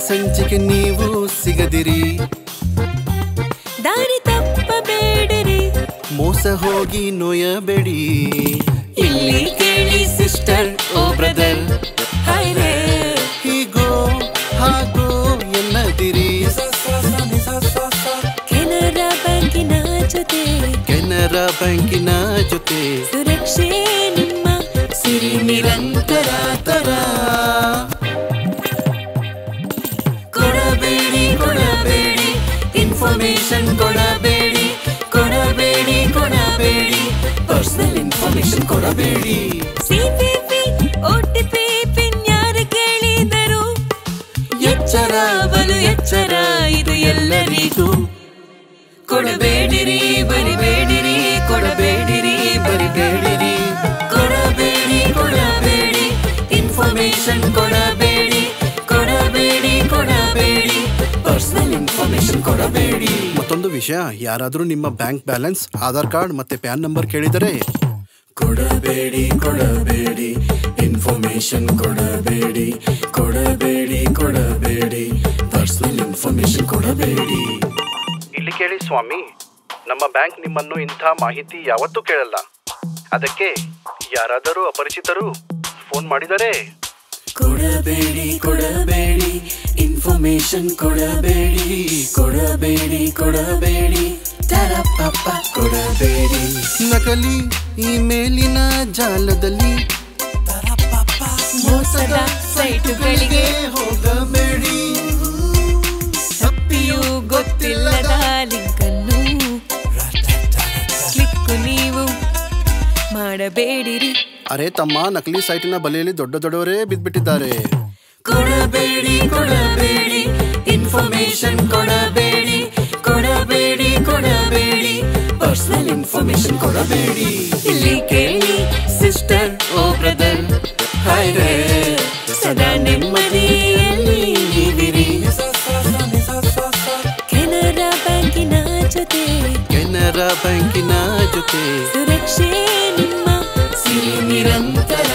ಸಂಚಿಕೆ ನೀವು ಸಿಗದಿರಿ, ದಾರಿ ತಪ್ಪಬೇಡಿರಿ, ಮೋಸ ಹೋಗಿ ನೋಯಬೇಡಿ. ಇಲ್ಲಿ ಕೇಳಿ ಸಿಸ್ಟರ್ ಓ ಬ್ರದರ್, ಹೈರೇ ಹೀಗೋ ಹಾಗೋ ಎನ್ನದಿರಿ. ಕೆನರಾ ಬ್ಯಾಂಕಿನ ಜೊತೆ, ಕೆನರಾ ಬ್ಯಾಂಕಿನ ಜೊತೆ ಸುರಕ್ಷೆ ನಿಮ್ಮ ಸಿರಿ ನಿರಂತರ ತರ. ಕೊಡಬೇಡಿ ಕೊಡಬೇಡಿ ಇನ್ಫಾರ್ಮೇಶನ್ ಕೊಡಬೇಡಿ, ಕೊಡಬೇಡಿ ಕೊಡಬೇಡಿ ಪರ್ಸನಲ್ ಇನ್ಫಾರ್ಮೇಶನ್ ಕೊಡಬೇಡಿ. ಸಿಪಿಪಿ OTP ಪಿನ್ ಯಾರು ಕೇಳಿದರು, ಎಚ್ಚರ ಬಲು ಎಚ್ಚರ ಇದು ಎಲ್ಲರಿಗೂ. ಕೊಡಬೇಡಿರಿ ಬರಿಬೇಡಿರಿ, ಕೊಡಬೇಡಿರಿ ಬರಿಬೇಡಿರಿ, ಕೊಡಬೇಡಿ ಕೊಡಬೇಡಿ ಇನ್ಫಾರ್ಮೇಶನ್ ಕೊಡಬೇಡಿ, ಕೊಡಬೇಡಿ ಕೊಡಬೇಡಿ ಪರ್ಸನಲ್ ಇನ್ಫಾರ್ಮೇಶನ್ ಕೊಡಬೇಡಿ. ಮತ್ತೊಂದು ವಿಷಯ, ಯಾರಾದರೂ ನಿಮ್ಮ ಬ್ಯಾಂಕ್ ಬ್ಯಾಲೆನ್ಸ್, ಆಧಾರ್ ಕಾರ್ಡ್ ಮತ್ತೆ ಪ್ಯಾನ್ ನಂಬರ್ ಕೇಳಿದರೆ ಕೊಡಬೇಡಿ ಕೊಡಬೇಡಿ ಇನ್ಫಾರ್ಮೇಶನ್ ಕೊಡಬೇಡಿ, ಕೊಡಬೇಡಿ ಕೊಡಬೇಡಿ ಪರ್ಸನಲ್ ಇನ್ಫಾರ್ಮೇಶನ್ ಕೊಡಬೇಡಿ. ಇಲ್ಲಿ ಕೇಳಿ ಸ್ವಾಮಿ, ನಮ್ಮ ಬ್ಯಾಂಕ್ ನಿಮ್ಮನ್ನು ಇಂಥ ಮಾಹಿತಿ ಯಾವತ್ತೂ ಕೇಳಲ್ಲ. ಅದಕ್ಕೆ ಯಾರಾದರೂ ಅಪರಿಚಿತರು ಫೋನ್ ಮಾಡಿದರೆ ಕೊಡಬೇಡಿ ಕೊಡಬೇಡಿ ಇನ್ಫಾರ್ಮೇಶನ್ ಕೊಡಬೇಡಿ, ಕೊಡಬೇಡಿ ಕೊಡಬೇಡಿ ತರಪಪ್ಪ ಕೊಡಬೇಡಿ. ನಕಲಿ ಇಮೇಲಿನ ಜಾಲದಲ್ಲಿ ಮೋಸದ ಸೈಟುಗಳಿಗೆ ಹೋಗಬೇಡಿ. ತಪ್ಪಿಯೂ ಗೊತ್ತಿಲ್ಲದ ಲಿಂಕ್ ಅನ್ನು ಕ್ಲಿಕ್ ನೀವು ಮಾಡಬೇಡಿರಿ. ಅರೆ ತಮ್ಮ, ನಕಲಿ ಸೈಟಿನ ಬಲೆಯಲ್ಲಿ ದೊಡ್ಡ ದೊಡ್ಡವರೇ ಬಿದ್ದ್ಬಿಟ್ಟಿದ್ದಾರೆ. ಕೊಡಬೇಡಿ ಕೊಡಬೇಡಿ ಇನ್ಫಾರ್ಮೇಶನ್ ಕೊಡಬೇಡಿ, ಕೊಡಬೇಡಿ ಕೊಡಬೇಡಿ ಪರ್ಸನಲ್ ಇನ್ಫಾರ್ಮೇಶನ್ ಕೊಡಬೇಡಿ. ಇಲ್ಲಿ ಕೇಳಿ ಸಿಸ್ಟರ್ ಓ ಬ್ರದರ್, ಹೈರೇ ಸದಾ ನೆಮ್ಮದಿಯಲ್ಲಿ ನೀವಿರಿ. ಕೆನರಾ ಬ್ಯಾಂಕಿನ ಜೊತೆ, ಕೆನರಾ ಬ್ಯಾಂಕಿನ ಜೊತೆ ಸುರಕ್ಷೆ ನಿಮ್ಮ ಸಿರಿ ನಿರಂತರ.